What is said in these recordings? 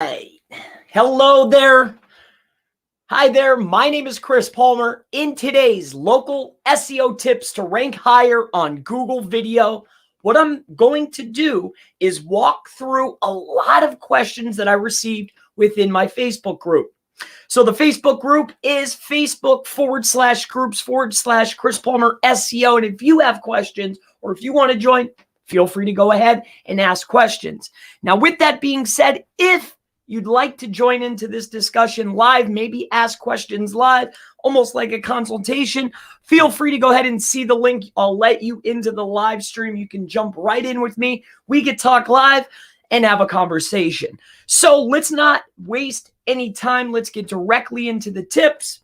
Hey, hello there. Hi there. My name is Chris Palmer. In today's local SEO tips to rank higher on Google video, what I'm going to do is walk through a lot of questions that I received within my Facebook group. So the Facebook group is Facebook.com/groups/Chris Palmer SEO. And if you have questions or if you want to join, feel free to go ahead and ask questions. Now, with that being said, if you'd like to join into this discussion live, maybe ask questions live, almost like a consultation, feel free to go ahead and see the link. I'll let you into the live stream. You can jump right in with me. We could talk live and have a conversation. So let's not waste any time. Let's get directly into the tips,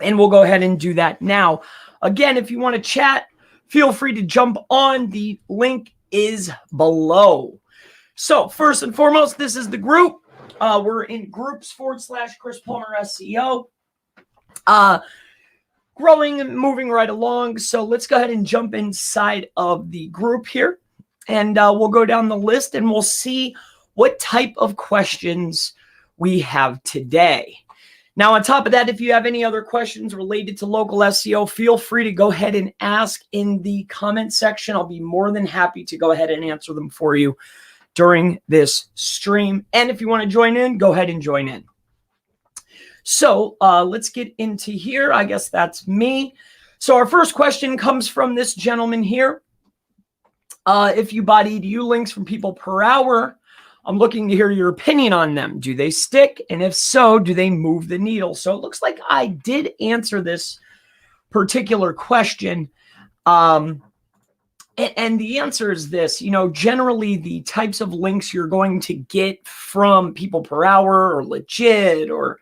and we'll go ahead and do that now. Again, if you want to chat, feel free to jump on. The link is below. So first and foremost, this is the group. We're in groups/Chris Palmer SEO. Growing and moving right along. So let's go ahead and jump inside of the group here. And we'll go down the list and we'll see what type of questions we have today. Now, on top of that, if you have any other questions related to local SEO, feel free to go ahead and ask in the comment section. I'll be more than happy to go ahead and answer them for you during this stream. And if you want to join in, go ahead and join in. So let's get into here. I guess that's me. So our first question comes from this gentleman here. If you bought EDU links from people per hour, I'm looking to hear your opinion on them. Do they stick? And if so, do they move the needle? So it looks like I did answer this particular question. And the answer is this, generally the types of links you're going to get from people per hour or legit or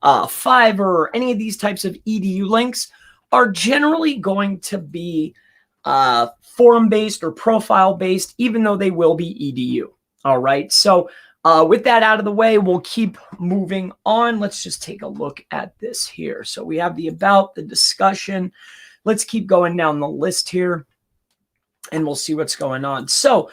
Fiverr or any of these types of EDU links are generally going to be forum-based or profile-based, even though they will be EDU. All right. So with that out of the way, we'll keep moving on. Let's just take a look at this here. So we have the about, the discussion. Let's keep going down the list here, and we'll see what's going on. So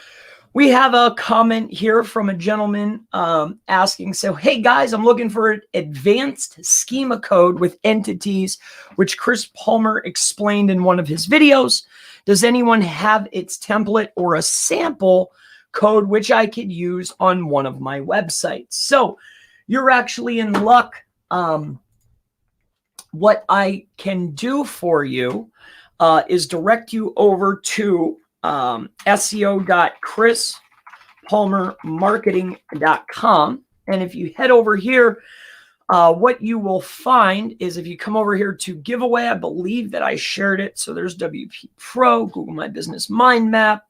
we have a comment here from a gentleman asking, so, hey guys, I'm looking for an advanced schema code with entities, which Chris Palmer explained in one of his videos. Does anyone have its template or a sample code which I could use on one of my websites? So you're actually in luck. What I can do for you is direct you over to SEO.chrispalmermarketing.com. And if you head over here, what you will find is if you come over here to giveaway, I believe that I shared it. So there's WP Pro, Google My Business Mind Map,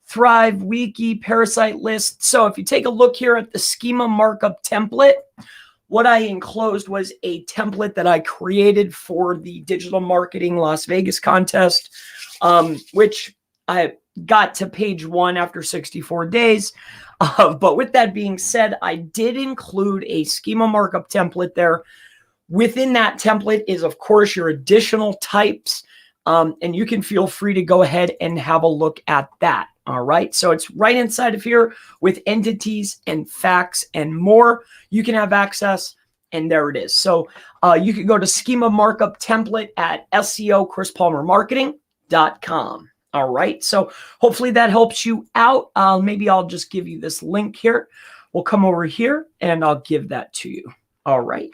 Thrive, Wiki, Parasite List. So if you take a look here at the schema markup template, what I enclosed was a template that I created for the digital marketing Las Vegas contest, which I got to page 1 after 64 days. But with that being said, I did include a schema markup template there. Within that template is, of course, your additional types. And you can feel free to go ahead and have a look at that. All right. So it's right inside of here with entities and facts and more. You can have access, and there it is. So you can go to schema markup template at SEO.chrispalmermarketing.com. All right. So hopefully that helps you out. Maybe I'll just give you this link here. We'll come over here and I'll give that to you. All right.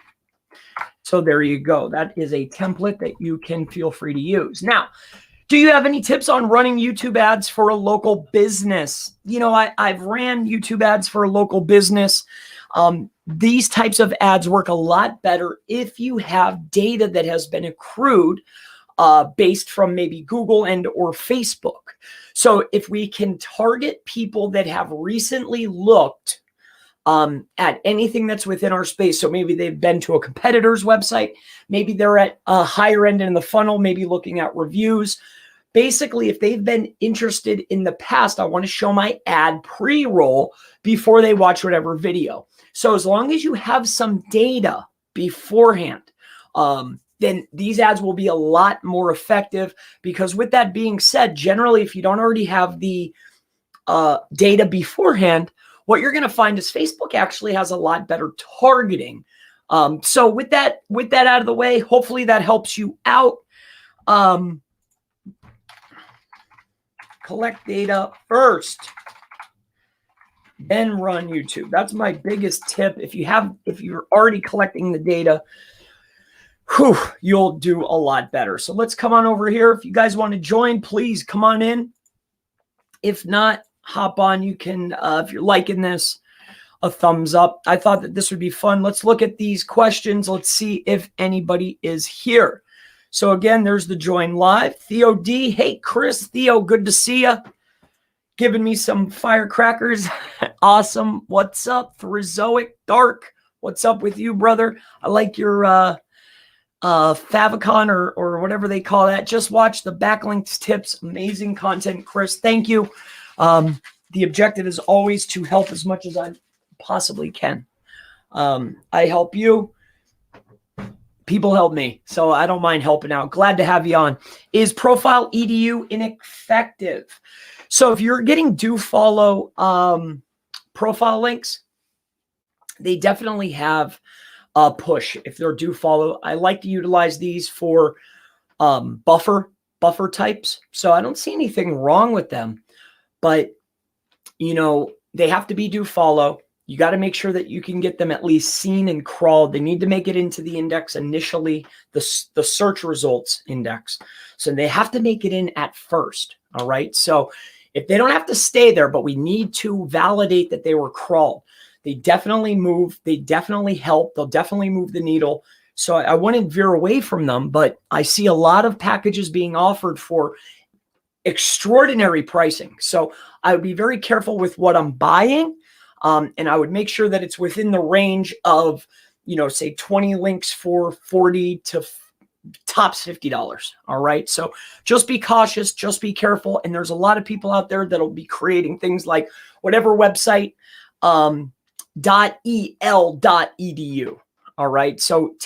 So there you go. That is a template that you can feel free to use. Now, do you have any tips on running YouTube ads for a local business? I've ran YouTube ads for a local business. These types of ads work a lot better if you have data that has been accrued based from maybe Google and or Facebook. So if we can target people that have recently looked at anything that's within our space. So maybe they've been to a competitor's website. Maybe they're at a higher end in the funnel, maybe looking at reviews. Basically, if they've been interested in the past, I want to show my ad pre-roll before they watch whatever video. So as long as you have some data beforehand, then these ads will be a lot more effective, because with that being said, generally, if you don't already have the data beforehand, what you're going to find is Facebook actually has a lot better targeting. So with that out of the way, hopefully that helps you out. Collect data first, then run YouTube. That's my biggest tip. If you're already collecting the data, you'll do a lot better. So let's come on over here. If you guys want to join, please come on in. If not, hop on. You can, if you're liking this, a thumbs up. I thought that this would be fun. Let's look at these questions. Let's see if anybody is here. So again, there's the join live. Theo D. Hey, Chris. Theo, good to see you. Giving me some firecrackers. Awesome. What's up? Thrizoic Dark. What's up with you, brother? I like your favicon or whatever they call that. Just watch the backlinks tips. Amazing content, Chris. Thank you. The objective is always to help as much as I possibly can. I help you. People help me, so I don't mind helping out. Glad to have you on. Is Profile EDU ineffective? So if you're getting do follow profile links, they definitely have a push. If they're do follow, I like to utilize these for buffer types. So I don't see anything wrong with them, but you know, they have to be do follow. You got to make sure that you can get them at least seen and crawled. They need to make it into the index initially, the search results index. So they have to make it in at first. All right. So if they don't have to stay there, but we need to validate that they were crawled, they definitely move. They definitely help. They'll definitely move the needle. So I wouldn't veer away from them, but I see a lot of packages being offered for extraordinary pricing. So I would be very careful with what I'm buying. And I would make sure that it's within the range of, you know, say 20 links for $40 to tops $50. All right. So just be cautious, just be careful. And there's a lot of people out there that'll be creating things like whatever website, .el.edu. All right. So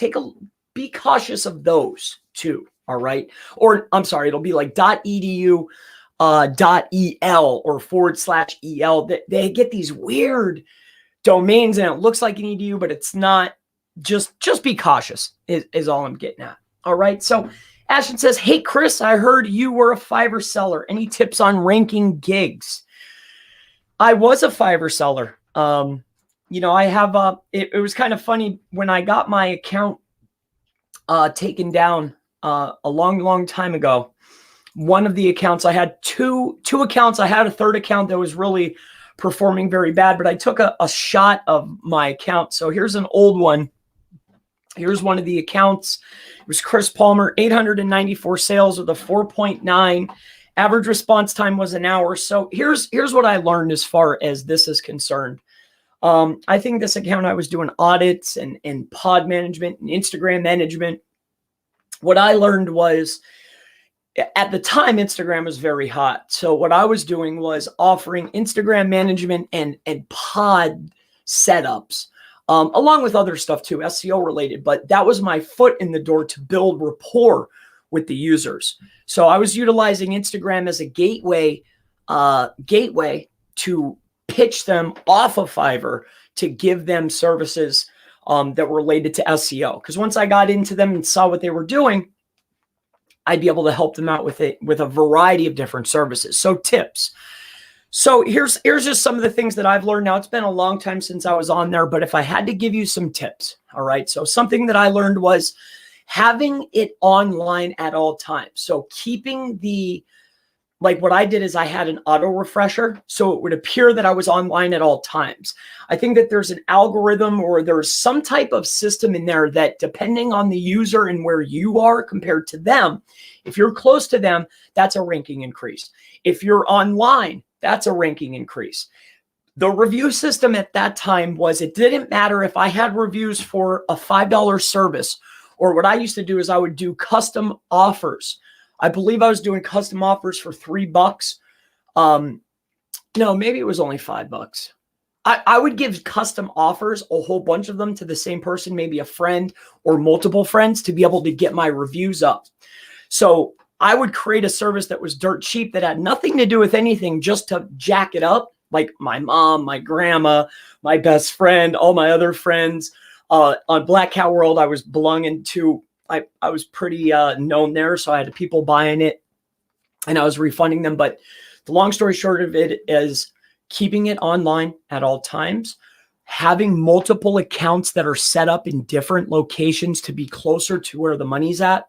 be cautious of those too. All right. Or I'm sorry, it'll be like .edu. .el or /el. They get these weird domains and it looks like an edu, but it's not. Just be cautious is all I'm getting at. All right. So Ashton says, hey, Chris, I heard you were a Fiverr seller. Any tips on ranking gigs? I was a Fiverr seller. You know, I have it was kind of funny when I got my account taken down a long time ago. One of the accounts, I had two accounts. I had a third account that was really performing very bad, but I took a shot of my account. So here's an old one. Here's one of the accounts. It was Chris Palmer, 894 sales with a 4.9. Average response time was an hour. So here's what I learned as far as this is concerned. I think this account, I was doing audits and pod management and Instagram management. What I learned was, at the time, Instagram was very hot. So what I was doing was offering Instagram management and pod setups, along with other stuff too, SEO related. But that was my foot in the door to build rapport with the users. So I was utilizing Instagram as a gateway to pitch them off of Fiverr to give them services that were related to SEO. Because once I got into them and saw what they were doing, I'd be able to help them out with a variety of different services. So tips. So here's just some of the things that I've learned. Now, it's been a long time since I was on there, but if I had to give you some tips, all right. So something that I learned was having it online at all times. So keeping like what I did is I had an auto refresher, so it would appear that I was online at all times. I think that there's an algorithm or there's some type of system in there that, depending on the user and where you are compared to them, if you're close to them, that's a ranking increase. If you're online, that's a ranking increase. The review system at that time was, it didn't matter if I had reviews for a $5 service, or what I used to do is I would do custom offers. I believe I was doing custom offers for $3. No, maybe it was only $5. I would give custom offers, a whole bunch of them, to the same person, maybe a friend or multiple friends, to be able to get my reviews up. So I would create a service that was dirt cheap, that had nothing to do with anything, just to jack it up, like my mom, my grandma, my best friend, all my other friends. On Black Cat World, I was belonging to, I was pretty known there. So I had people buying it and I was refunding them. But the long story short of it is keeping it online at all times, having multiple accounts that are set up in different locations to be closer to where the money's at.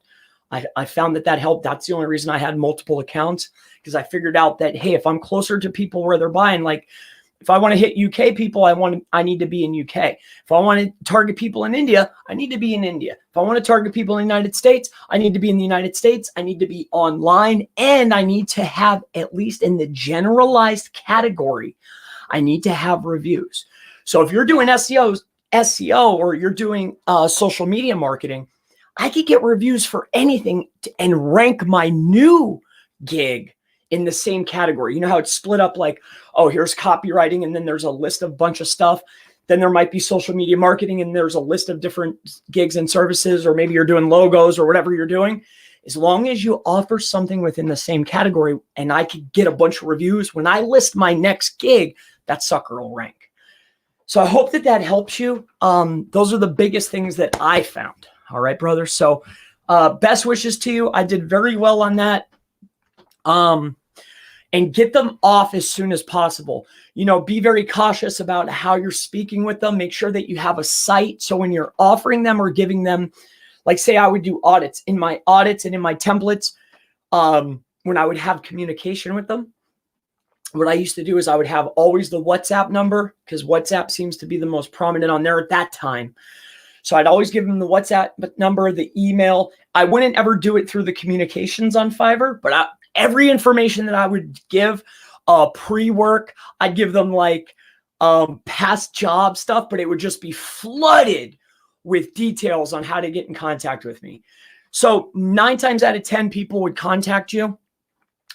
I found that helped. That's the only reason I had multiple accounts, because I figured out that, hey, if I'm closer to people where they're buying, like if I want to hit UK people, I need to be in UK. If I want to target people in India, I need to be in India. If I want to target people in the United States, I need to be in the United States. I need to be online, and I need to have, at least in the generalized category, I need to have reviews. So if you're doing SEO, or you're doing social media marketing, I could get reviews for anything and rank my new gig in the same category. You know how it's split up like, oh, here's copywriting, and then there's a list of bunch of stuff. Then there might be social media marketing, and there's a list of different gigs and services, or maybe you're doing logos or whatever you're doing. As long as you offer something within the same category and I could get a bunch of reviews, when I list my next gig, that sucker will rank. So I hope that helps you. Those are the biggest things that I found. All right, brother. So best wishes to you. I did very well on that. And get them off as soon as possible. You know, be very cautious about how you're speaking with them. Make sure that you have a site. So when you're offering them or giving them, like say I would do audits, in my audits and in my templates, when I would have communication with them, what I used to do is I would have always the WhatsApp number, because WhatsApp seems to be the most prominent on there at that time. So I'd always give them the WhatsApp number, the email. I wouldn't ever do it through the communications on Fiverr, but every information that I would give, pre-work, I'd give them like past job stuff, but it would just be flooded with details on how to get in contact with me. So 9 times out of 10, people would contact you.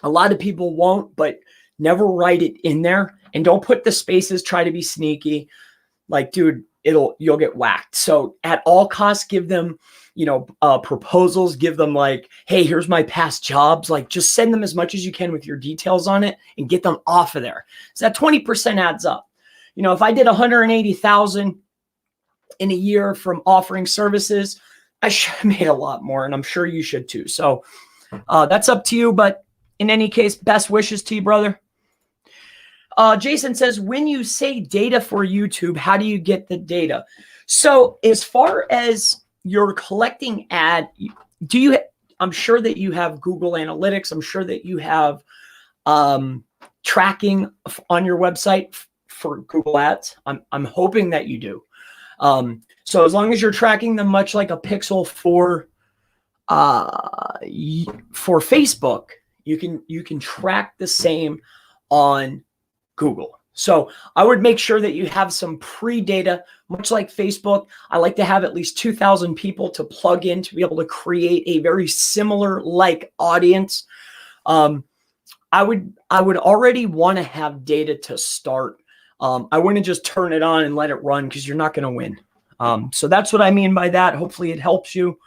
A lot of people won't, but never write it in there, and don't put the spaces. Try to be sneaky. Like, dude, you'll get whacked. So at all costs, give them, proposals, give them like, hey, here's my past jobs. Like, just send them as much as you can with your details on it and get them off of there. So that 20% adds up. If I did 180,000 in a year from offering services, I should have made a lot more, and I'm sure you should too. So that's up to you. But in any case, best wishes to you, brother. Jason says, when you say data for YouTube, how do you get the data? So as far as you're collecting I'm sure that you have Google Analytics. I'm sure that you have tracking on your website for Google Ads. I'm hoping that you do. So as long as you're tracking them, much like a pixel for Facebook, you can track the same on Google. So I would make sure that you have some pre-data, much like Facebook. I like to have at least 2,000 people to plug in to be able to create a very similar like audience. I would already want to have data to start. I wouldn't just turn it on and let it run, because you're not going to win. So that's what I mean by that. Hopefully it helps you.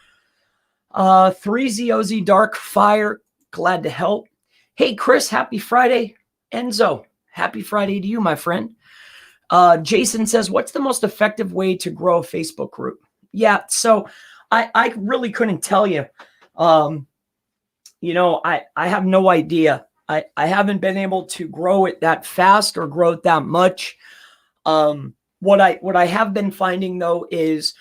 3ZOZ Dark Fire, glad to help. Hey, Chris, happy Friday. Enzo, happy Friday to you, my friend. Jason says, what's the most effective way to grow a Facebook group? Yeah, so I really couldn't tell you. I have no idea. I haven't been able to grow it that fast or grow it that much. What I have been finding, though, is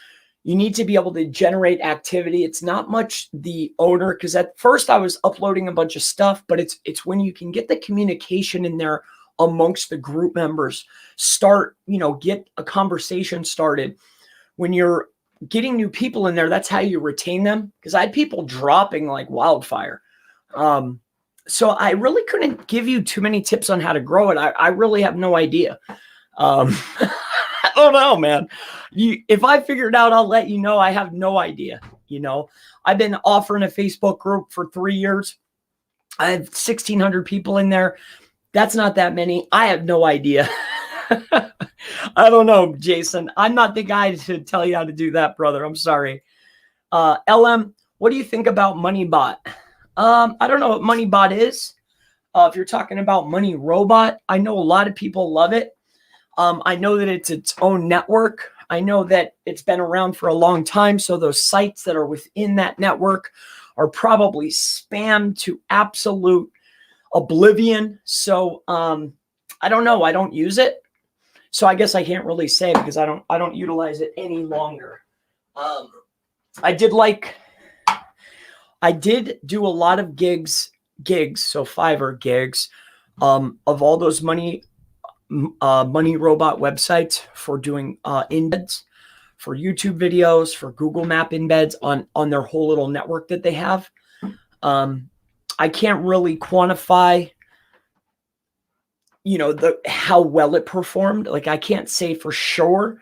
you need to be able to generate activity. It's not much the owner, because at first I was uploading a bunch of stuff, but it's when you can get the communication in there amongst the group members, get a conversation started. When you're getting new people in there, that's how you retain them, because I had people dropping like wildfire. So I really couldn't give you too many tips on how to grow it. I really have no idea. I don't know, man. If I figure it out, I'll let you know. I have no idea. I've been offering a Facebook group for 3 years. I have 1,600 people in there. That's not that many. I have no idea. I don't know, Jason. I'm not the guy to tell you how to do that, brother. I'm sorry. LM, what do you think about MoneyBot? I don't know what MoneyBot is. If you're talking about MoneyRobot, I know a lot of people love it. I know that it's its own network. I know that it's been around for a long time. So those sites that are within that network are probably spammed to absolute oblivion. So I don't know. I don't use it. So I guess I can't really say because I don't utilize it any longer. I did do a lot of gigs, so Fiverr gigs, of all those MoneyRobot websites for doing embeds for YouTube videos, for Google Map embeds on their whole little network that they have. I can't really quantify, how well it performed. Like I can't say for sure.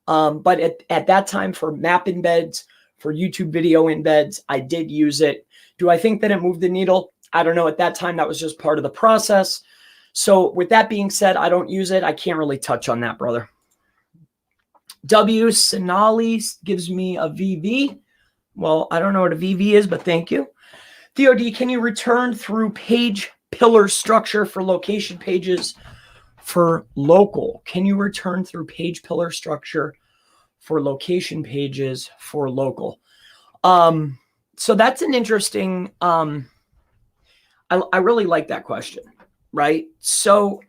But at that time for map embeds, for YouTube video embeds, I did use it. Do I think that it moved the needle? I don't know. At that time, that was just part of the process. So with that being said, I don't use it. I can't really touch on that, brother. W. Sinali gives me a VV. Well, I don't know what a VV is, but thank you. DOD, can you return through page pillar structure for location pages for local? Can you return through page pillar structure for location pages for local? So that's an interesting, I really like that question, right? So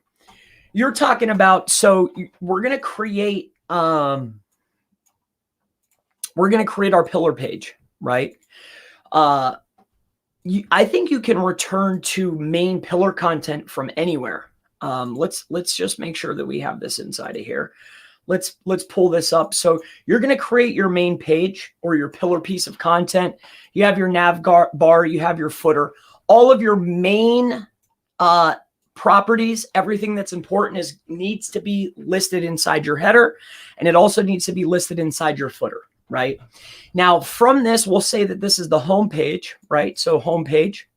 you're talking about, we're going to create our pillar page, right? I think you can return to main pillar content from anywhere. Let's just make sure that we have this inside of here. Let's pull this up. So you're going to create your main page or your pillar piece of content. You have your nav bar, you have your footer, all of your main properties, everything that's important needs to be listed inside your header, and it also needs to be listed inside your footer, right? Now from this, we'll say that this is the home page, right? So home page.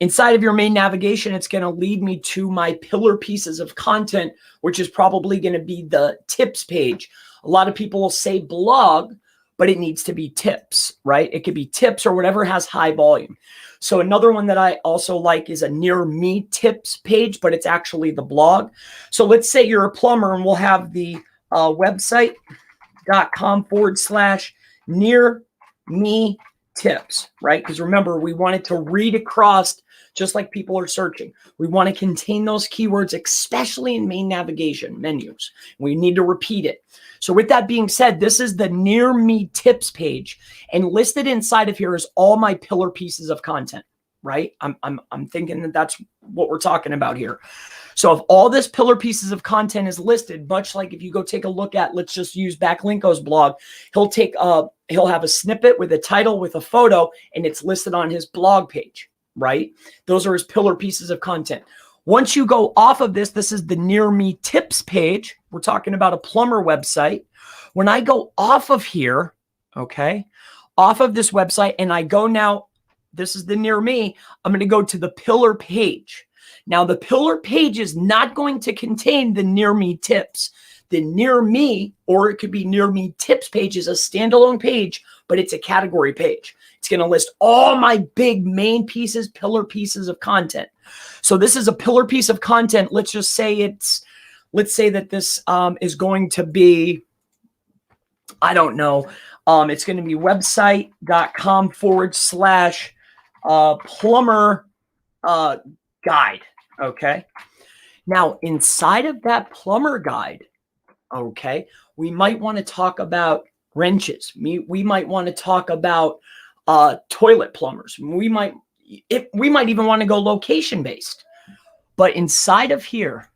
Inside of your main navigation, it's going to lead me to my pillar pieces of content, which is probably going to be the tips page. A lot of people will say blog, but it needs to be tips, right? It could be tips or whatever has high volume. So another one that I also like is a near me tips page, but it's actually the blog. So let's say you're a plumber and we'll have the website.com/near me tips, right? Because remember, we want it to read across just like people are searching. We want to contain those keywords, especially in main navigation menus. We need to repeat it. So with that being said, this is the near me tips page, and listed inside of here is all my pillar pieces of content, right? I'm thinking that that's what we're talking about here. So if all this pillar pieces of content is listed, much like if you go take a look at, let's just use Backlinko's blog, he'll have a snippet with a title with a photo, and it's listed on his blog page, right? Those are his pillar pieces of content. Once you go off of this, this is the near me tips page. We're talking about a plumber website. When I go off of here, okay, off of this website, and I go now, this is the near me, I'm going to go to the pillar page. Now the pillar page is not going to contain the near me tips. The near me, or it could be near me tips page, is a standalone page, but it's a category page. It's going to list all my big main pieces, pillar pieces of content. So this is a pillar piece of content. Let's say that this is going to be, I don't know. It's going to be website.com/plumber guide. Okay. Now inside of that plumber guide, okay, we might want to talk about wrenches. We might want to talk about toilet plumbers. We might even want to go location based. But inside of here,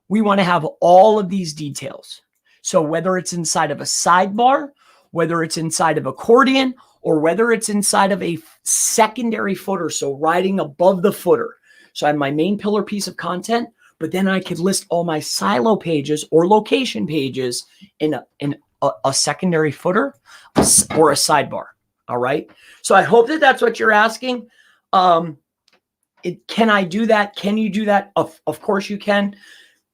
we want to have all of these details. So whether it's inside of a sidebar, whether it's inside of accordion, or whether it's inside of a secondary footer, so riding above the footer. So I have my main pillar piece of content, but then I could list all my silo pages or location pages in a secondary footer or a sidebar. All right. So I hope that that's what you're asking. Can I do that? Can you do that? Of course you can.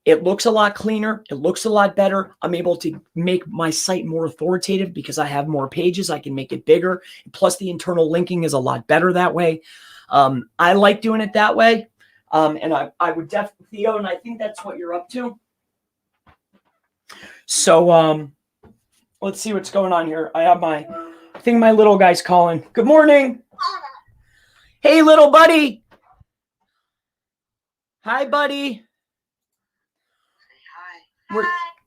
It looks a lot cleaner. It looks a lot better. I'm able to make my site more authoritative because I have more pages. I can make it bigger. Plus the internal linking is a lot better that way. I like doing it that way. And I would definitely, Theo, and I think that's what you're up to. So let's see what's going on here. I think my little guy's calling. Good morning. Hey, little buddy. Hi, buddy.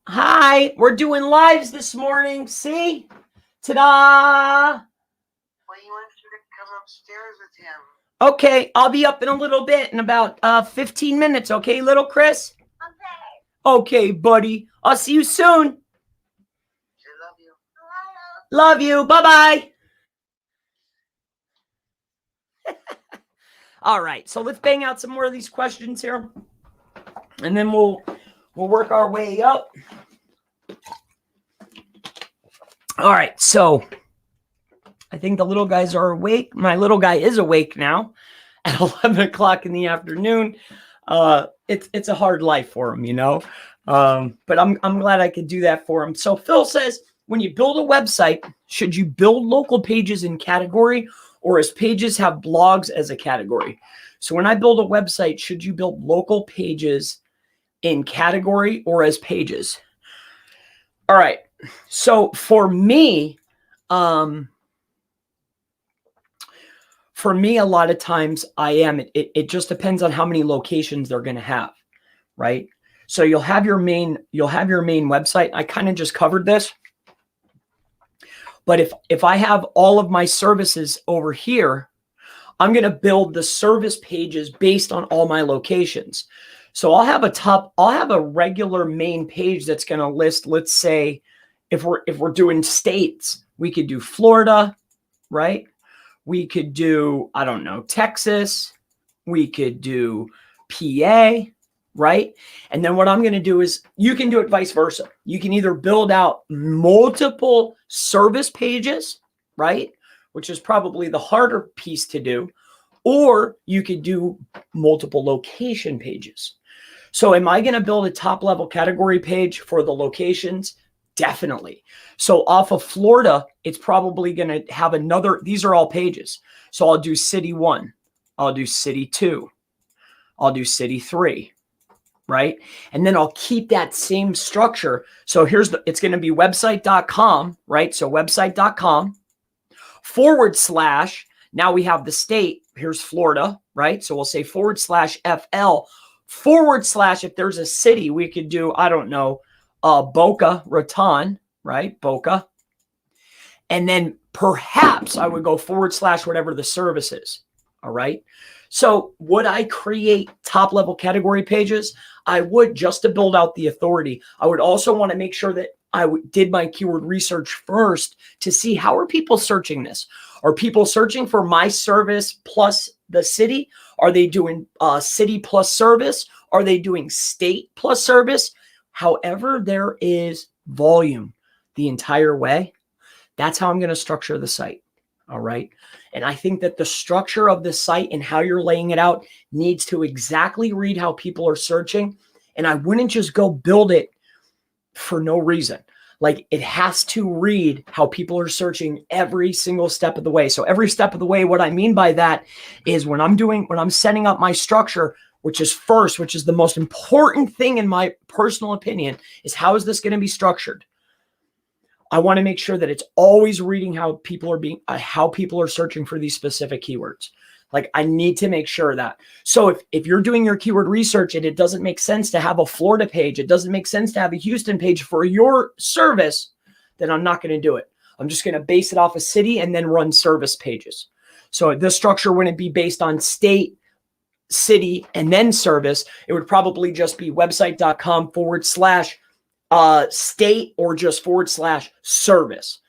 Hi. We're doing lives this morning. See? Ta-da. Well, he wants you to come upstairs with him. Okay, I'll be up in a little bit, in about 15 minutes. Okay, little Chris? Okay. Okay, buddy. I'll see you soon. I love you. Love you. Bye-bye. All right, so let's bang out some more of these questions here, and then we'll work our way up. All right, so I think the little guys are awake. My little guy is awake now at 11 o'clock in the afternoon. It's a hard life for him, you know, but I'm glad I could do that for him. So Phil says, when you build a website, should you build local pages in category, or as pages have blogs as a category? So when I build a website, should you build local pages in category or as pages? All right. So for me, a lot of times it just depends on how many locations they're going to have, right? So you'll have your main website. I kind of just covered this. But if I have all of my services over here, I'm going to build the service pages based on all my locations. So I'll have a regular main page that's going to list, let's say, if we're doing states, we could do Florida, right? We could do, I don't know, Texas. We could do PA, right? And then what I'm going to do is, you can do it vice versa. You can either build out multiple service pages, right? Which is probably the harder piece to do, or you could do multiple location pages. So am I going to build a top level category page for the locations? Definitely. So off of Florida, it's probably going to have these are all pages. So I'll do city 1, I'll do city 2, I'll do city 3, right? And then I'll keep that same structure. So it's going to be website.com, right? So website.com / now we have the state. Here's Florida, right? So we'll say / FL / if there's a city, we could do, I don't know, Boca Raton, right? Boca. And then perhaps I would go / whatever the service is. All right. So would I create top level category pages? I would, just to build out the authority. I would also want to make sure that I did my keyword research first to see, how are people searching this? Are people searching for my service plus the city? Are they doing city plus service? Are they doing state plus service? However, there is volume the entire way. That's how I'm going to structure the site. All right. And I think that the structure of the site and how you're laying it out needs to exactly read how people are searching. And I wouldn't just go build it for no reason. Like, it has to read how people are searching every single step of the way. So every step of the way, what I mean by that is when I'm setting up my structure, which is the most important thing in my personal opinion, is how is this going to be structured? I want to make sure that it's always reading how people are searching for these specific keywords. Like, I need to make sure that. So if you're doing your keyword research and it doesn't make sense to have a Florida page, it doesn't make sense to have a Houston page for your service, then I'm not going to do it. I'm just going to base it off a city and then run service pages. So this structure wouldn't be based on state, city, and then service. It would probably just be website.com / state, or just / service.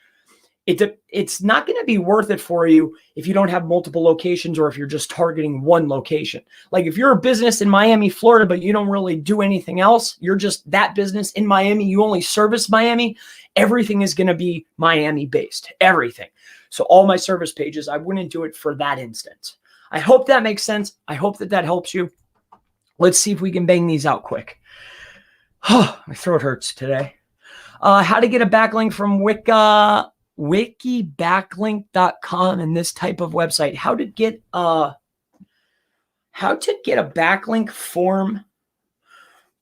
It's not going to be worth it for you if you don't have multiple locations, or if you're just targeting one location. Like, if you're a business in Miami, Florida, but you don't really do anything else, you're just that business in Miami, you only service Miami, everything is going to be Miami based, everything. So all my service pages, I wouldn't do it for that instance. I hope that makes sense. I hope that helps you. Let's see if we can bang these out quick. Oh, my throat hurts today. How to get a backlink from Wiki Backlink.com and this type of website. How to get a How to get a backlink form,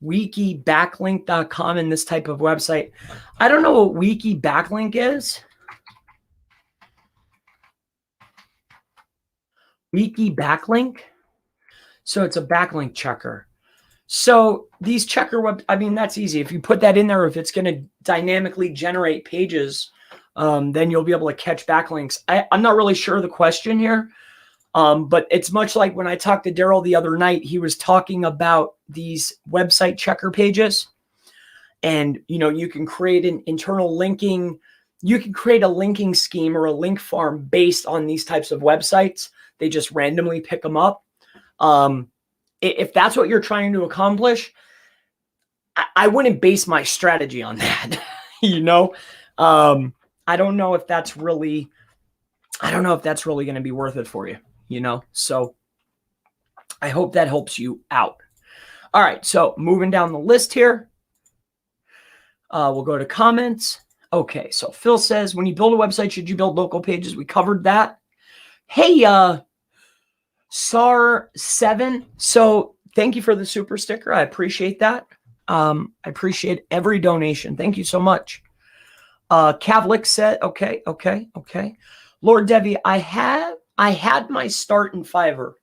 wikibacklink.com in this type of website. I don't know what Wiki Backlink is. Wiki Backlink. So it's a backlink checker. So these checker I mean, that's easy. If you put that in there, if it's going to dynamically generate pages, then you'll be able to catch backlinks. I'm not really sure of the question here, but it's much like when I talked to Daryl the other night, he was talking about these website checker pages. And, you know, you can create an internal linking. You can create a linking scheme or a link farm based on these types of websites. They just randomly pick them up. If that's what you're trying to accomplish, I wouldn't base my strategy on that. You know, I don't know if that's really going to be worth it for you, you know? So I hope that helps you out. All right. So moving down the list here, we'll go to comments. Okay. So Phil says, when you build a website, should you build local pages? We covered that. Hey, SAR7. So thank you for the super sticker. I appreciate that. I appreciate every donation. Thank you so much. Kavlik said, okay. Lord Devi, I had my start in Fiverr.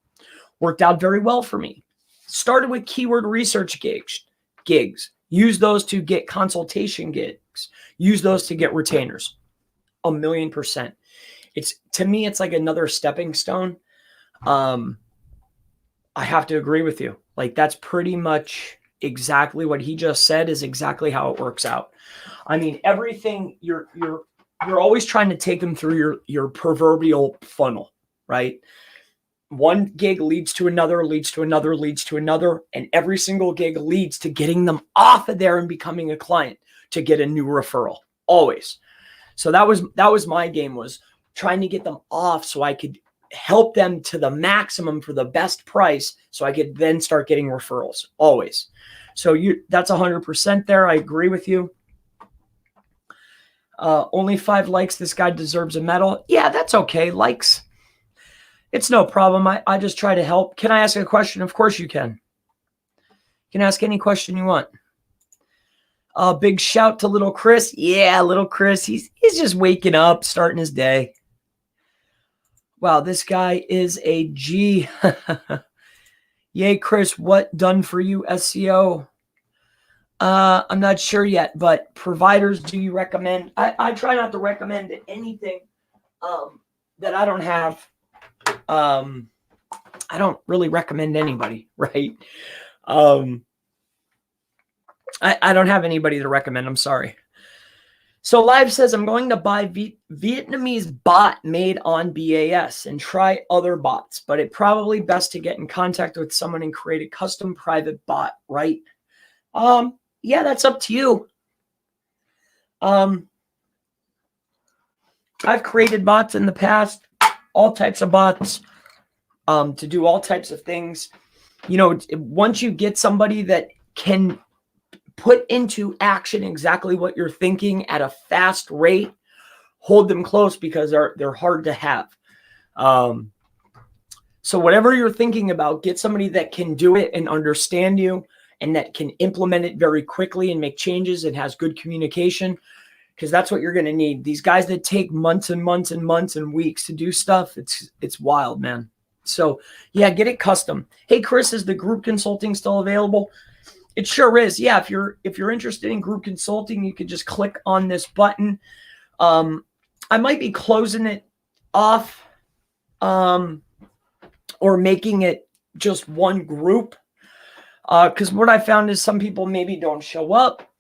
Worked out very well for me. Started with keyword research gigs. Use those to get consultation gigs. Use those to get retainers. 1,000,000%. To me, it's like another stepping stone. I have to agree with you. Like, that's pretty much exactly what he just said is exactly how it works out. I mean, everything you're always trying to take them through your proverbial funnel, right? One gig leads to another, leads to another, leads to another, and every single gig leads to getting them off of there and becoming a client to get a new referral. Always. So that was my game, was trying to get them off so I could help them to the maximum for the best price so I could then start getting referrals. Always. So that's 100% there. I agree with you. Only 5 likes. This guy deserves a medal. Yeah, that's okay. Likes. It's no problem. I just try to help. Can I ask a question? Of course you can. You can ask any question you want. Big shout to little Chris. Yeah, little Chris. He's just waking up, starting his day. Wow, this guy is a G. Yay, Chris, what done for you, SEO? I'm not sure yet, but providers, do you recommend? I try not to recommend anything that I don't have. I don't really recommend anybody, right? I don't have anybody to recommend. I'm sorry. So Live says, I'm going to buy Vietnamese bot made on BAS and try other bots, but it probably best to get in contact with someone and create a custom private bot, right? Yeah, that's up to you. I've created bots in the past, all types of bots, to do all types of things. You know, once you get somebody that can put into action exactly what you're thinking at a fast rate, hold them close, because they're hard to have. So whatever you're thinking about, get somebody that can do it and understand you, and that can implement it very quickly and make changes and has good communication, because that's what you're going to need. These guys that take months and months and months and weeks to do stuff, it's wild, man. So yeah, get it custom. Hey, Chris, is the group consulting still available? It sure is. Yeah, if you're interested in group consulting, you can just click on this button. I might be closing it off, or making it just one group, because what I found is some people maybe don't show up.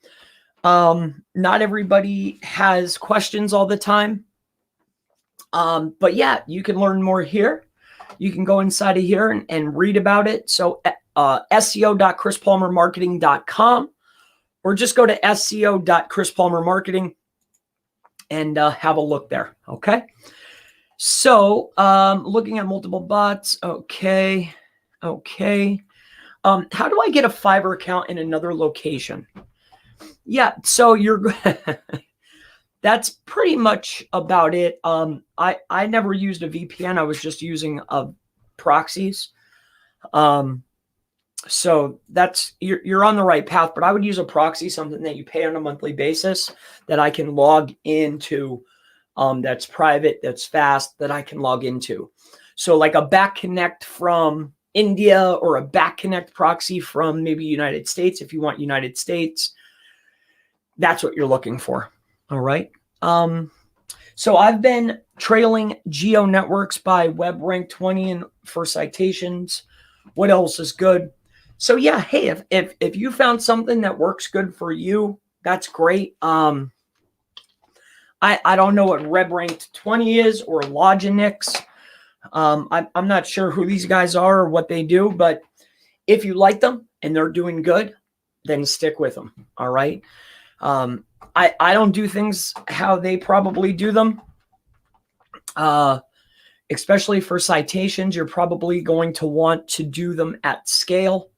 Not everybody has questions all the time. But yeah, you can learn more here. You can go inside of here and read about it. So SEO.chrispalmermarketing.com, or just go to SEO.chrispalmermarketing and have a look there. Okay. So looking at multiple bots. Okay. How do I get a Fiverr account in another location? Yeah. So that's pretty much about it. I never used a VPN. I was just using proxies. So that's, you're on the right path, but I would use a proxy, something that you pay on a monthly basis that I can log into, that's private, that's fast, that I can log into. So like a back connect from India or a back connect proxy from maybe United States. If you want United States, that's what you're looking for. All right. So I've been trailing geo networks by web rank 20 and for citations. What else is good? So yeah, hey, if you found something that works good for you, that's great. I don't know what web ranked 20 is or Loginix. I'm not sure who these guys are or what they do, but if you like them and they're doing good, then stick with them. All right. I don't do things how they probably do them. Especially for citations, you're probably going to want to do them at scale.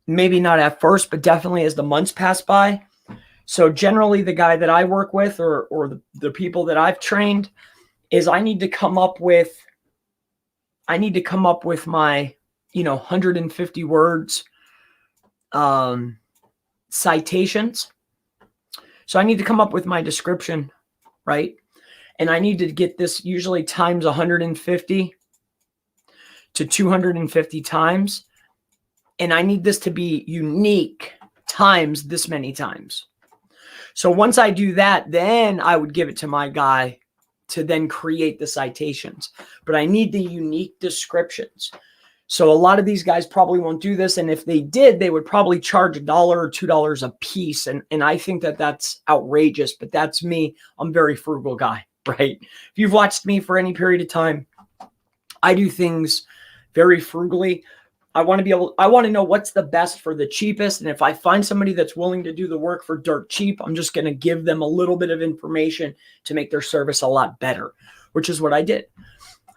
Maybe not at first, but definitely as the months pass by. So generally the guy that I work with or the people that I've trained is I need to come up with my, 150 words, citations. So I need to come up with my description, right? And I need to get this usually times 150 to 250 times. And I need this to be unique times this many times. So once I do that, then I would give it to my guy to then create the citations. But I need the unique descriptions. So a lot of these guys probably won't do this. And if they did, they would probably charge $1 or $2 a piece. And I think that that's outrageous, but that's me. I'm a very frugal guy, right? If you've watched me for any period of time, I do things very frugally. I want to know what's the best for the cheapest. And if I find somebody that's willing to do the work for dirt cheap, I'm just going to give them a little bit of information to make their service a lot better, which is what I did.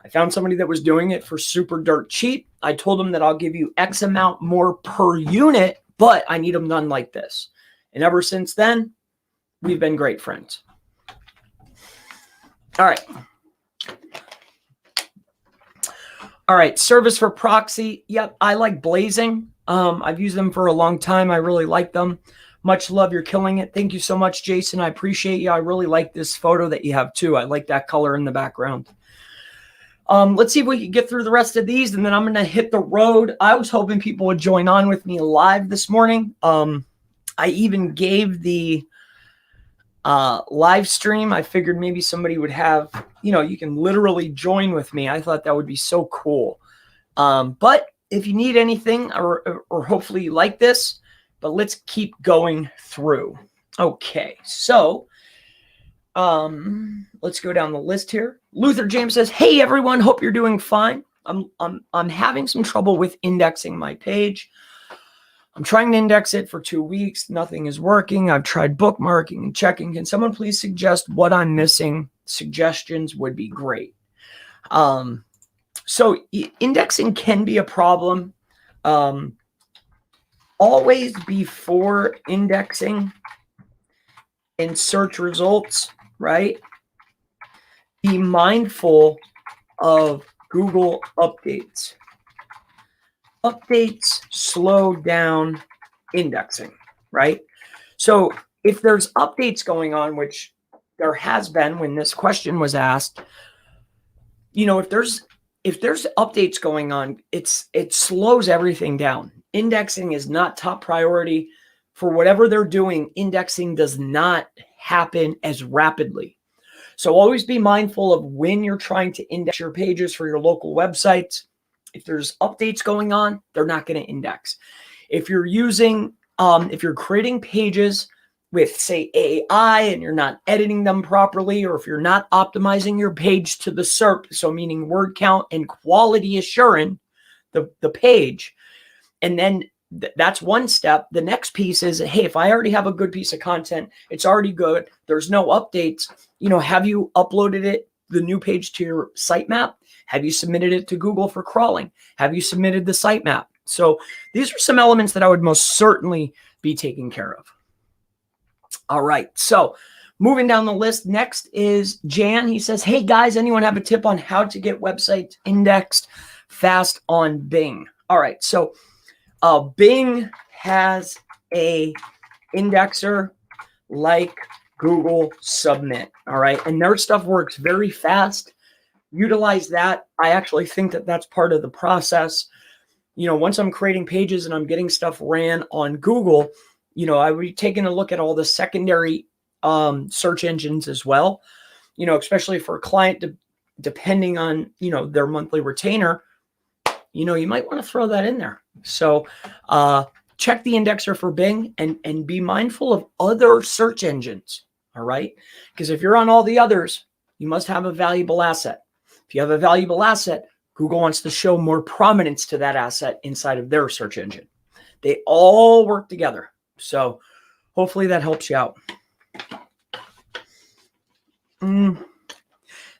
I found somebody that was doing it for super dirt cheap. I told them that I'll give you X amount more per unit, but I need them done like this. And ever since then, we've been great friends. All right. All right, service for proxy. Yep, I like Blazing. I've used them for a long time. I really like them. Much love. You're killing it. Thank you so much, Jason. I appreciate you. I really like this photo that you have too. I like that color in the background. Let's see if we can get through the rest of these, and then I'm going to hit the road. I was hoping people would join on with me live this morning. I even gave the live stream. I figured maybe somebody would have, you can literally join with me. I thought that would be so cool. But if you need anything or hopefully you like this, but let's keep going through. Okay. So, let's go down the list here. Luther James says, "Hey everyone, hope you're doing fine. I'm having some trouble with indexing my page. I'm trying to index it for 2 weeks. Nothing is working. I've tried bookmarking and checking. Can someone please suggest what I'm missing? Suggestions would be great." So indexing can be a problem. Always before indexing in search results, right? Be mindful of Google updates. Updates slow down indexing, right? So if there's updates going on, which there has been when this question was asked, if there's updates going on, it slows everything down. Indexing is not top priority for whatever they're doing. Indexing does not happen as rapidly. So always be mindful of when you're trying to index your pages for your local websites. If there's updates going on, they're not going to index. If you're if you're creating pages with, say, AI and you're not editing them properly, or if you're not optimizing your page to the SERP, so meaning word count and quality assuring the page, and then that's one step. The next piece is, hey, if I already have a good piece of content, it's already good, there's no updates, have you uploaded the new page to your sitemap? Have you submitted it to Google for crawling? Have you submitted the sitemap? So these are some elements that I would most certainly be taking care of. All right. So moving down the list, next is Jan. He says, "Hey guys, anyone have a tip on how to get websites indexed fast on Bing. All right, so Bing has a indexer like Google Submit. All right, and their stuff works very fast. Utilize that. I actually think that that's part of the process. You know, once I'm creating pages and I'm getting stuff ran on Google, you know, I would be taking a look at all the secondary search engines as well, you know, especially for a client, depending on, you know, their monthly retainer, you know, you might want to throw that in there. So check the indexer for Bing and be mindful of other search engines. All right. Because if you're on all the others, you must have a valuable asset. If you have a valuable asset, Google wants to show more prominence to that asset inside of their search engine. They all work together. So hopefully that helps you out.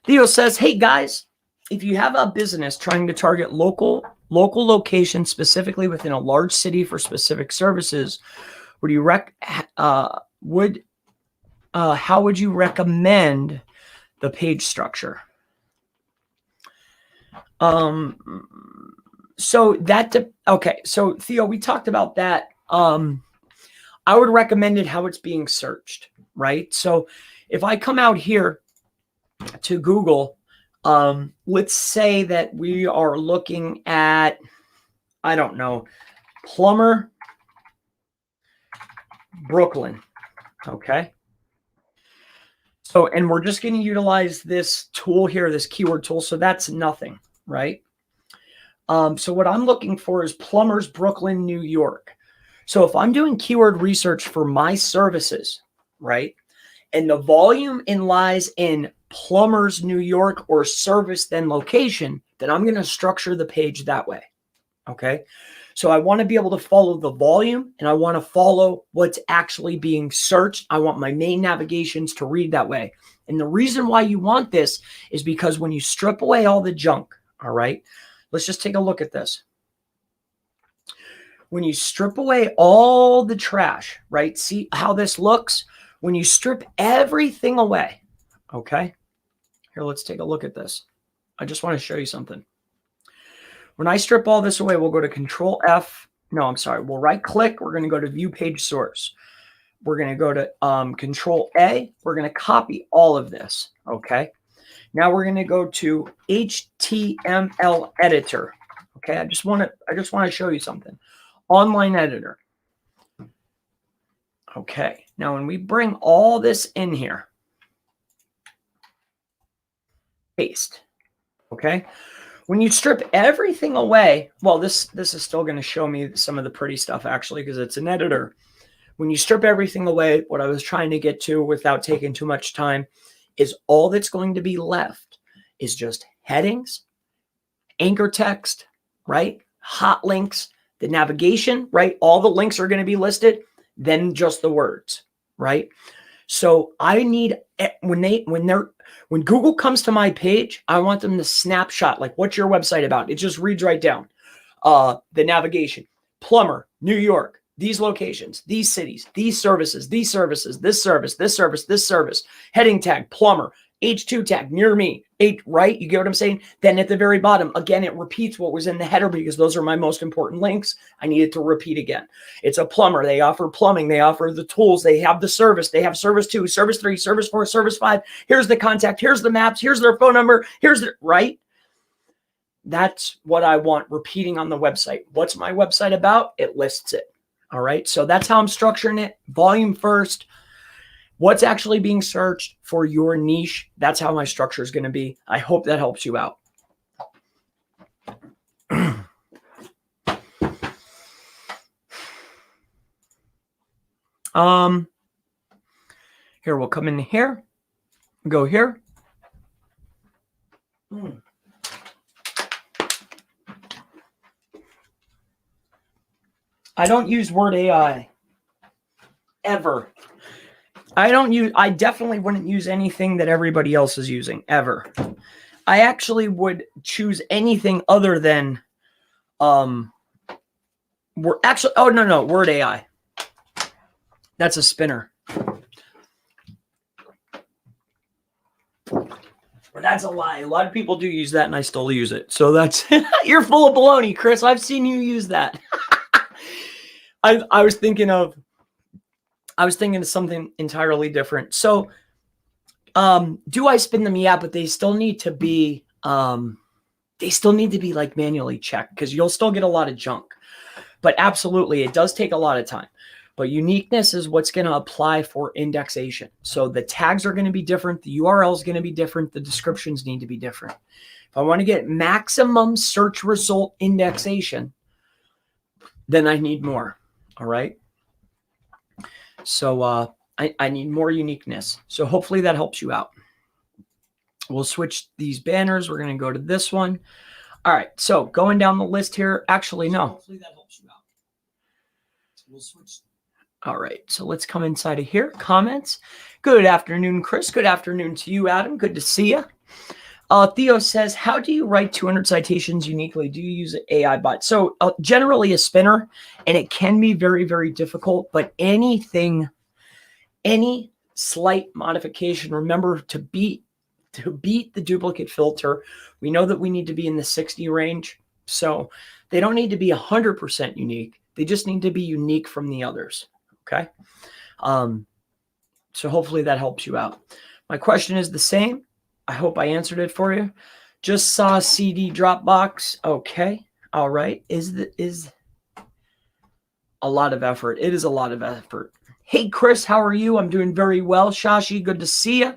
Theo says, hey guys, if you have a business trying to target local locations specifically within a large city for specific services, how would you recommend the page structure? So Theo, we talked about that. I would recommend it how it's being searched, right? So if I come out here to Google, let's say that we are looking at, I don't know, plumber, Brooklyn. Okay. So, and we're just going to utilize this tool here, this keyword tool. So that's nothing, right? So what I'm looking for is plumbers, Brooklyn, New York. So if I'm doing keyword research for my services, right, and the volume lies in plumbers, New York, or service then location, then I'm going to structure the page that way. Okay. So I want to be able to follow the volume and I want to follow what's actually being searched. I want my main navigations to read that way. And the reason why you want this is because when you strip away all the junk, all right, let's just take a look at this. When you strip away all the trash, right? See how this looks? When you strip everything away, okay? Here, let's take a look at this. I just want to show you something. When I strip all this away, we'll go to Control F. No, I'm sorry. We'll right click. We're going to go to View Page Source. We're going to go to Control A. We're going to copy all of this, okay? Now we're going to go to HTML editor. Okay, I just want to show you something. Online editor. Okay, now when we bring all this in here, paste. Okay, when you strip everything away, well, this is still going to show me some of the pretty stuff actually because it's an editor. When you strip everything away, what I was trying to get to without taking too much time is all that's going to be left is just headings, anchor text, right? Hot links, the navigation, right? All the links are going to be listed, then just the words, right? So I need, when Google comes to my page, I want them to snapshot, like, what's your website about? It just reads right down. The navigation, plumber, New York, these locations, these cities, these services, this service, this service, heading tag, plumber, H2 tag, near me, right? You get what I'm saying? Then at the very bottom, again, it repeats what was in the header because those are my most important links. I need it to repeat again. It's a plumber. They offer plumbing. They offer the tools. They have the service. They have service 2, service 3, service 4, service 5. Here's the contact. Here's the maps. Here's their phone number. Here's the, right? That's what I want repeating on the website. What's my website about? It lists it. All right. So that's how I'm structuring it. Volume first. What's actually being searched for your niche? That's how my structure is going to be. I hope that helps you out. Here, we'll come in here, go here. I don't use Word AI ever. I definitely wouldn't use anything that everybody else is using ever. I actually would choose anything other than Word AI. That's a spinner. That's a lie. A lot of people do use that, and I still use it. So that's you're full of baloney, Chris. I've seen you use that. I was thinking of something entirely different. So, do I spin them? Yeah, but they still need to be like manually checked because you'll still get a lot of junk. But absolutely, it does take a lot of time. But uniqueness is what's going to apply for indexation. So the tags are going to be different. The URL is going to be different. The descriptions need to be different. If I want to get maximum search result indexation, then I need more. All right. So I need more uniqueness. So hopefully that helps you out. We'll switch these banners. We're going to go to this one. All right. So going down the list here. Actually, no. Hopefully that helps you out. We'll switch. All right, so let's come inside of here. Comments. Good afternoon, Chris. Good afternoon to you, Adam. Good to see you. Theo says, how do you write 200 citations uniquely? Do you use an AI bot? So generally a spinner, and it can be very, very difficult, but any slight modification, remember to beat the duplicate filter. We know that we need to be in the 60 range. So they don't need to be 100% unique. They just need to be unique from the others. Okay. So hopefully that helps you out. My question is the same. I hope I answered it for you. Just saw CD Dropbox. Okay. All right. Is a lot of effort. It is a lot of effort. Hey, Chris, how are you? I'm doing very well. Shashi, good to see you.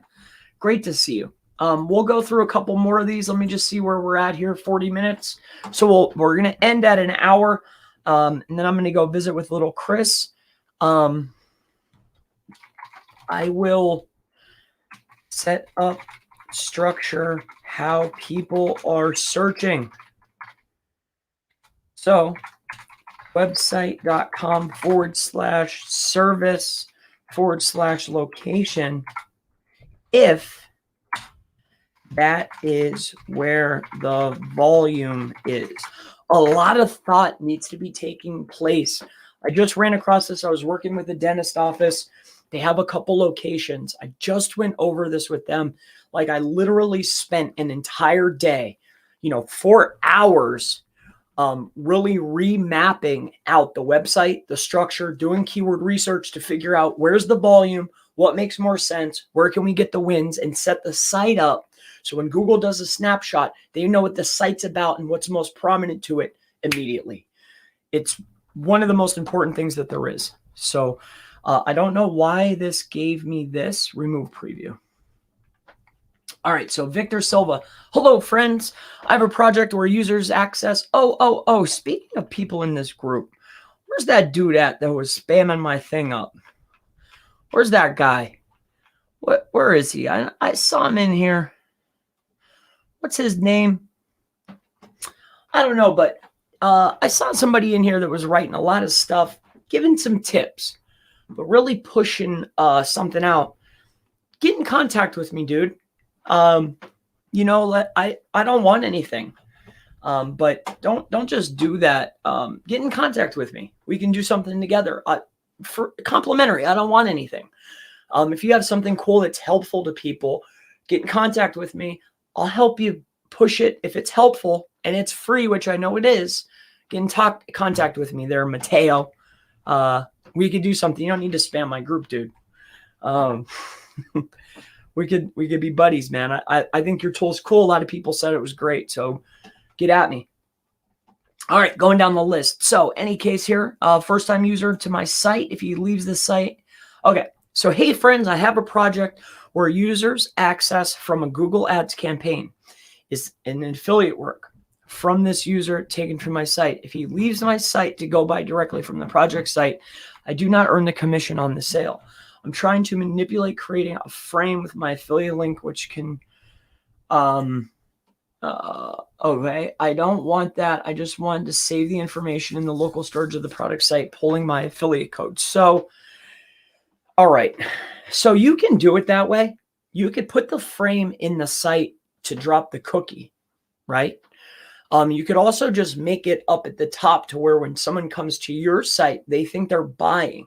Great to see you. We'll go through a couple more of these. Let me just see where we're at here. 40 minutes. So we're going to end at an hour. And then I'm going to go visit with little Chris. I will set up structure how people are searching. So website.com/service/location if that is where the volume is. A lot of thought needs to be taking place. I just ran across this. I was working with the dentist office. They have a couple locations. I just went over this with them. Like I literally spent an entire day, 4 hours, really remapping out the website, the structure, doing keyword research to figure out where's the volume, what makes more sense, where can we get the wins, and set the site up. So when Google does a snapshot, they know what the site's about and what's most prominent to it immediately. It's one of the most important things that there is. So I don't know why this gave me this. Remove preview. All right, so Victor Silva. Hello, friends. I have a project where users access. Oh. Speaking of people in this group, where's that dude at that was spamming my thing up? Where's that guy? Where is he? I saw him in here. What's his name? I don't know, but I saw somebody in here that was writing a lot of stuff, giving some tips, but really pushing something out. Get in contact with me, dude. I don't want anything, but don't just do that. Get in contact with me. We can do something together. For complimentary. I don't want anything. If you have something cool that's helpful to people, get in contact with me. I'll help you push it if it's helpful and it's free, which I know it is. Get in contact with me there, Mateo. We could do something. You don't need to spam my group, dude. We could be buddies, man. I think your tool's cool. A lot of people said it was great. So get at me. All right, going down the list. So any case here, first time user to my site. If he leaves the site. Okay. So, hey friends, I have a project where users access from a Google Ads campaign is an affiliate work from this user taken from my site. If he leaves my site to go buy directly from the project site, I do not earn the commission on the sale. I'm trying to manipulate creating a frame with my affiliate link, which can, okay, I don't want that. I just wanted to save the information in the local storage of the product site, pulling my affiliate code. So, all right. So you can do it that way. You could put the frame in the site to drop the cookie, right? You could also just make it up at the top to where when someone comes to your site, they think they're buying.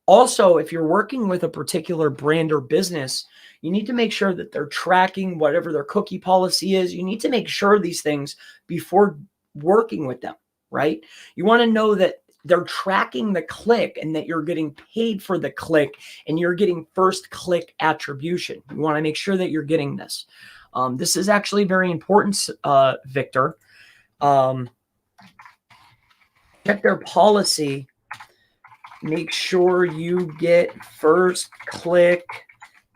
Also, if you're working with a particular brand or business, you need to make sure that they're tracking whatever their cookie policy is. You need to make sure these things before working with them, right? You want to know that they're tracking the click and that you're getting paid for the click and you're getting first click attribution. You want to make sure that you're getting this. This is actually very important, Victor. Check their policy. Make sure you get first click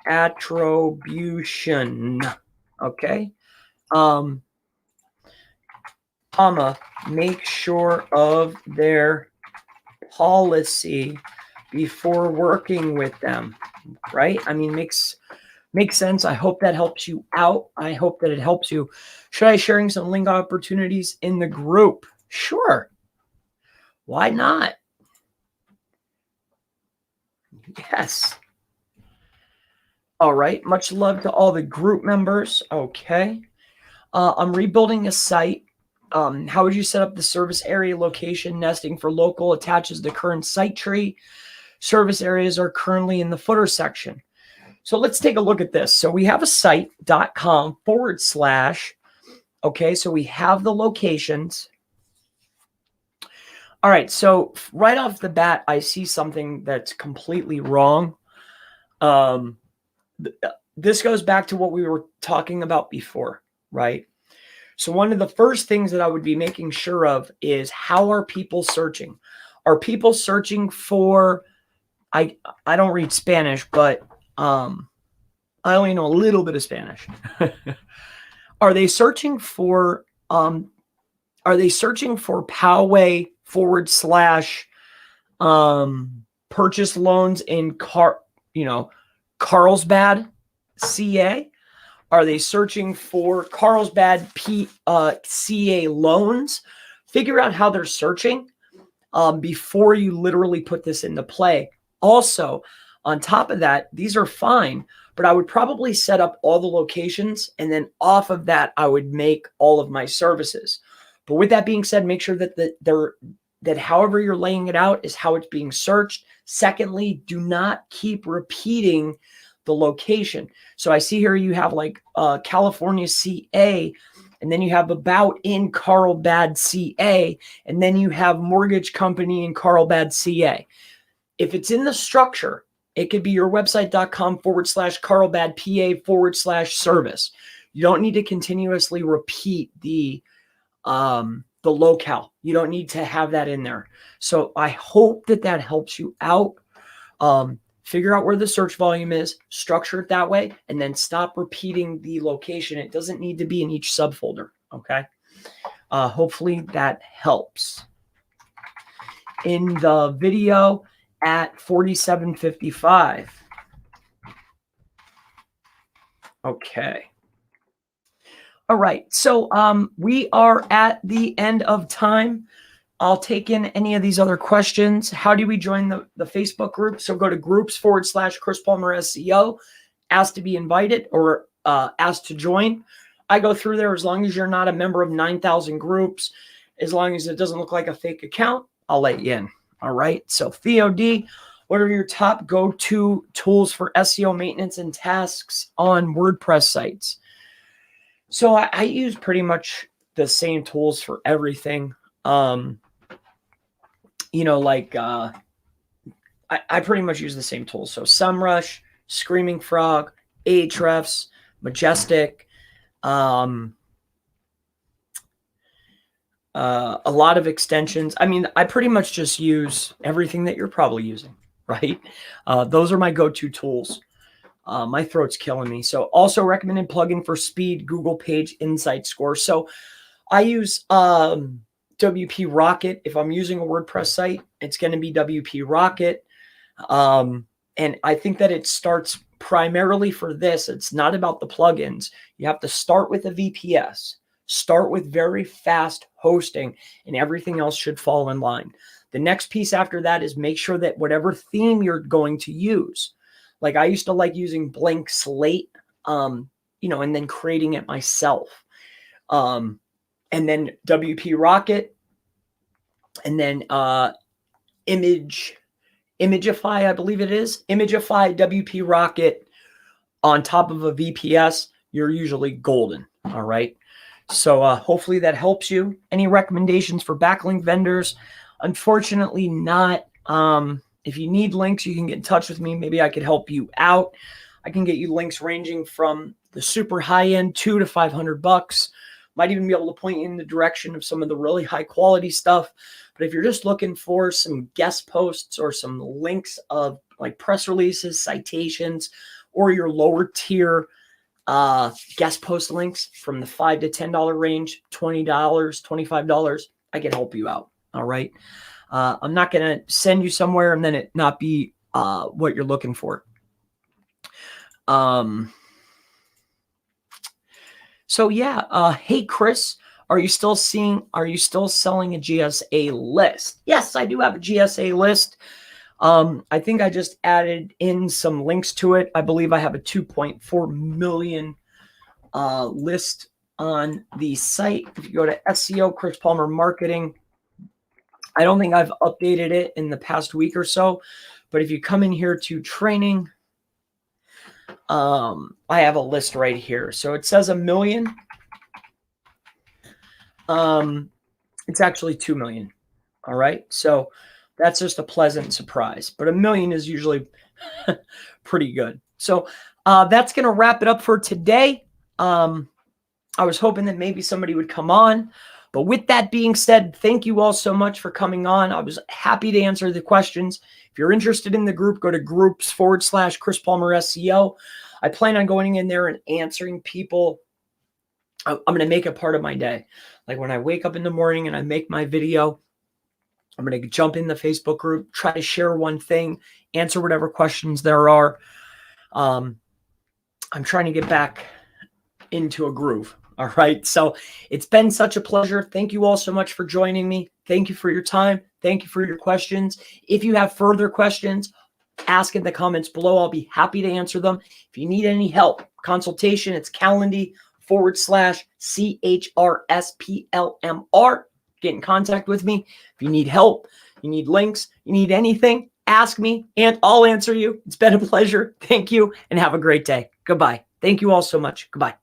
attribution. Okay. Make sure of their policy before working with them, right? I mean, makes sense. I hope that helps you out. I hope that it helps you. Should I sharing some link opportunities in the group? Sure. Why not? Yes. All right. Much love to all the group members. Okay. I'm rebuilding a site. How would you set up the service area location nesting for local attaches the current site tree? Service areas are currently in the footer section. So let's take a look at this. So we have a site.com/. Okay, so we have the locations. All right, so right off the bat, I see something that's completely wrong. This goes back to what we were talking about before, right? So one of the first things that I would be making sure of is how are people searching? Are people searching for, I don't read Spanish, but I only know a little bit of Spanish. Are they searching for Poway / purchase loans in Carlsbad, CA? Are they searching for Carlsbad CA loans? Figure out how they're searching before you literally put this into play. Also, on top of that, these are fine, but I would probably set up all the locations, and then off of that, I would make all of my services. But with that being said, make sure that that however you're laying it out is how it's being searched. Secondly, do not keep repeating the location. So I see here you have like California, CA, and then you have about in Carlsbad, CA, and then you have mortgage company in Carlsbad, CA. If it's in the structure, it could be your website.com/Carlsbad, PA /service. You don't need to continuously repeat the locale. You don't need to have that in there. So I hope that helps you out. Figure out where the search volume is, structure it that way, and then stop repeating the location. It doesn't need to be in each subfolder, okay? Hopefully that helps. In the video at 47:55. Okay. All right, so we are at the end of time. I'll take in any of these other questions. How do we join the Facebook group? So go to groups / Chris Palmer SEO, ask to be invited or ask to join. I go through there as long as you're not a member of 9,000 groups, as long as it doesn't look like a fake account, I'll let you in. All right. So Theo D, what are your top go-to tools for SEO maintenance and tasks on WordPress sites? So I use pretty much the same tools for everything. I pretty much use the same tools. So SEMrush, Screaming Frog, Ahrefs, Majestic, a lot of extensions. I mean, I pretty much just use everything that you're probably using, right? Those are my go-to tools. My throat's killing me. So also recommended plugin for speed, Google Page Insight Score. So I use WP Rocket. If I'm using a WordPress site, it's going to be WP Rocket. And I think that it starts primarily for this. It's not about the plugins. You have to start with a VPS, start with very fast hosting, and everything else should fall in line. The next piece after that is make sure that whatever theme you're going to use, like I used to like using Blank Slate, and then creating it myself. And then WP Rocket, and then image Imagify, I believe it is. Imagify WP Rocket on top of a VPS, you're usually golden. All right. So hopefully that helps you. Any recommendations for backlink vendors? Unfortunately, not. If you need links, you can get in touch with me. Maybe I could help you out. I can get you links ranging from the super high end, $200 to $500. Might even be able to point you in the direction of some of the really high quality stuff. But if you're just looking for some guest posts or some links of like press releases, citations, or your lower tier guest post links from the $5 to $10 range, $20, $25, I can help you out. All right. I'm not going to send you somewhere and then it not be what you're looking for. So yeah, hey Chris, are you still selling a GSA list? Yes, I do have a GSA list. I think I just added in some links to it. I believe I have a 2.4 million list on the site. If you go to SEO, Chris Palmer Marketing, I don't think I've updated it in the past week or so, but if you come in here to training, I have a list right here. So it says 1 million. It's actually 2 million. All right. So that's just a pleasant surprise, but 1 million is usually pretty good. So that's going to wrap it up for today. I was hoping that maybe somebody would come on, but with that being said, thank you all so much for coming on. I was happy to answer the questions. If you're interested in the group, go to groups/Chris Palmer SEO. I plan on going in there and answering people. I'm going to make it part of my day. Like when I wake up in the morning and I make my video, I'm going to jump in the Facebook group, try to share one thing, answer whatever questions there are. I'm trying to get back into a groove. All right. So it's been such a pleasure. Thank you all so much for joining me. Thank you for your time. Thank you for your questions. If you have further questions, ask in the comments below. I'll be happy to answer them. If you need any help, consultation, it's Calendly/CHRSPLMR. Get in contact with me. If you need help, you need links, you need anything, ask me and I'll answer you. It's been a pleasure. Thank you and have a great day. Goodbye. Thank you all so much. Goodbye.